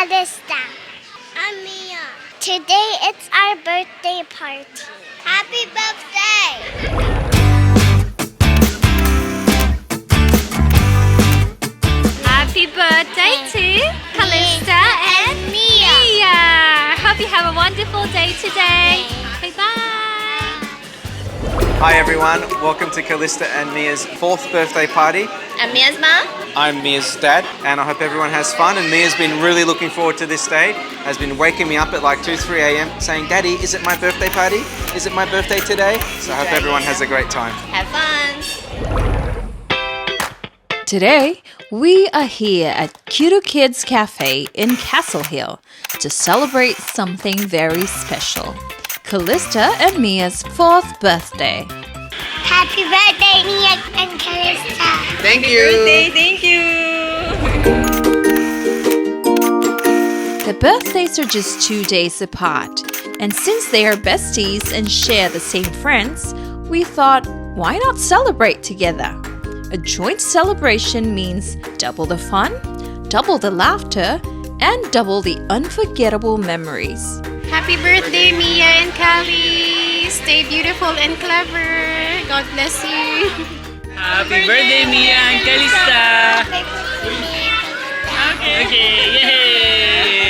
Calista. I'm Mia. Today it's our birthday party. Happy birthday! Happy birthday to Calista and Mia. Hope you have a wonderful day today. Okay, bye. Hi everyone, welcome to Calista and Mia's 4th birthday party. I'm Mia's mom. I'm Mia's dad and I hope everyone has fun, and Mia's been really looking forward to this day, has been waking me up at like 2-3 a.m. saying, Daddy, is it my birthday party? Is it my birthday today? So I hope everyone has a great time. Have fun. Today, we are here at Kudu Kids Cafe in Castle Hill to celebrate something very special. Calista and Mia's 4th birthday. Happy birthday, Mia and Calista. Thank you! Thank you. The birthdays are just 2 days apart, and since they are besties and share the same friends, we thought, why not celebrate together? A joint celebration means double the fun, double the laughter, and double the unforgettable memories. Happy birthday, Mia and Callie. Stay beautiful and clever. God bless you. Happy birthday, Mia and Calista! Okay, yay!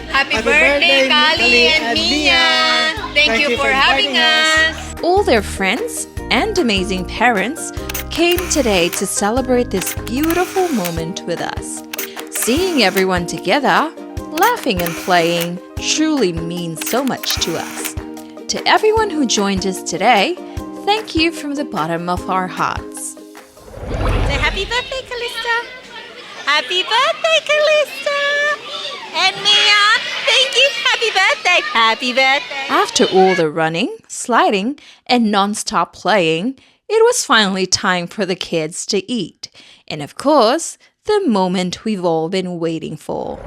Happy birthday, Kali and Mia. Thank you for having us. All their friends and amazing parents came today to celebrate this beautiful moment with us. Seeing everyone together, laughing and playing truly means so much to us. To everyone who joined us today, thank you from the bottom of our hearts. Say happy birthday, Calista. Happy birthday, Calista. And Mia, thank you. Happy birthday. Happy birthday. After all the running, sliding, and non-stop playing, it was finally time for the kids to eat. And of course, the moment we've all been waiting for.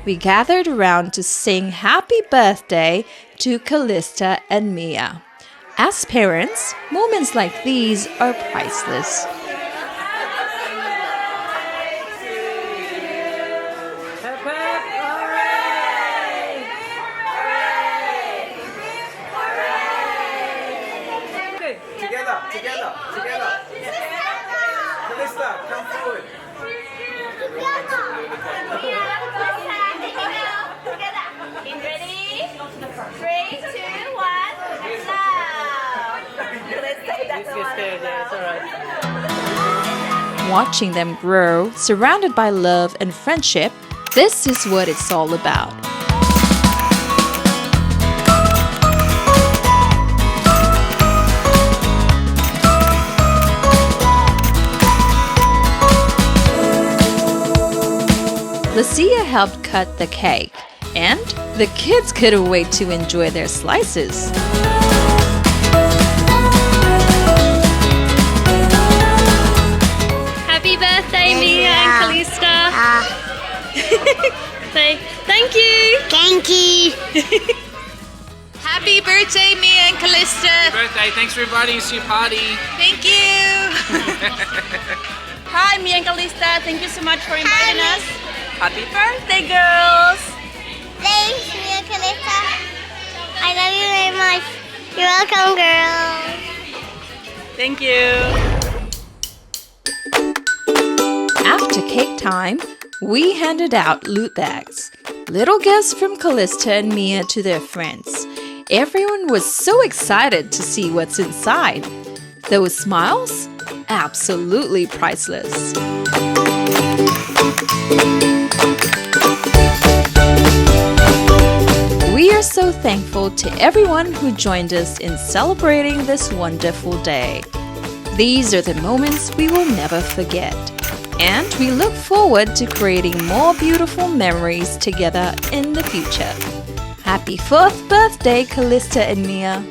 We gathered around to sing happy birthday to Calista and Mia. As parents, moments like these are priceless. Together. Calista, come forward. Ready? 3, 2, 1. Now. It's alright. Watching them grow, surrounded by love and friendship, this is what it's all about. Lucia helped cut the cake, and the kids couldn't wait to enjoy their slices. Happy birthday, Mia and Calista. Say thank you. Thank you. Happy birthday, Mia and Calista. Birthday, thanks for inviting us to your party. Thank you. Hi, Mia and Calista. Thank you so much for inviting us. Happy birthday, girls. Thanks, Mia and Calista. I love you very much. You're welcome, girls. Thank you. After cake time, we handed out loot bags, little gifts from Calista and Mia to their friends. Everyone was so excited to see what's inside. Those smiles? Absolutely priceless. We are so thankful to everyone who joined us in celebrating this wonderful day. These are the moments we will never forget. And we look forward to creating more beautiful memories together in the future. Happy 4th birthday, Calista and Mia!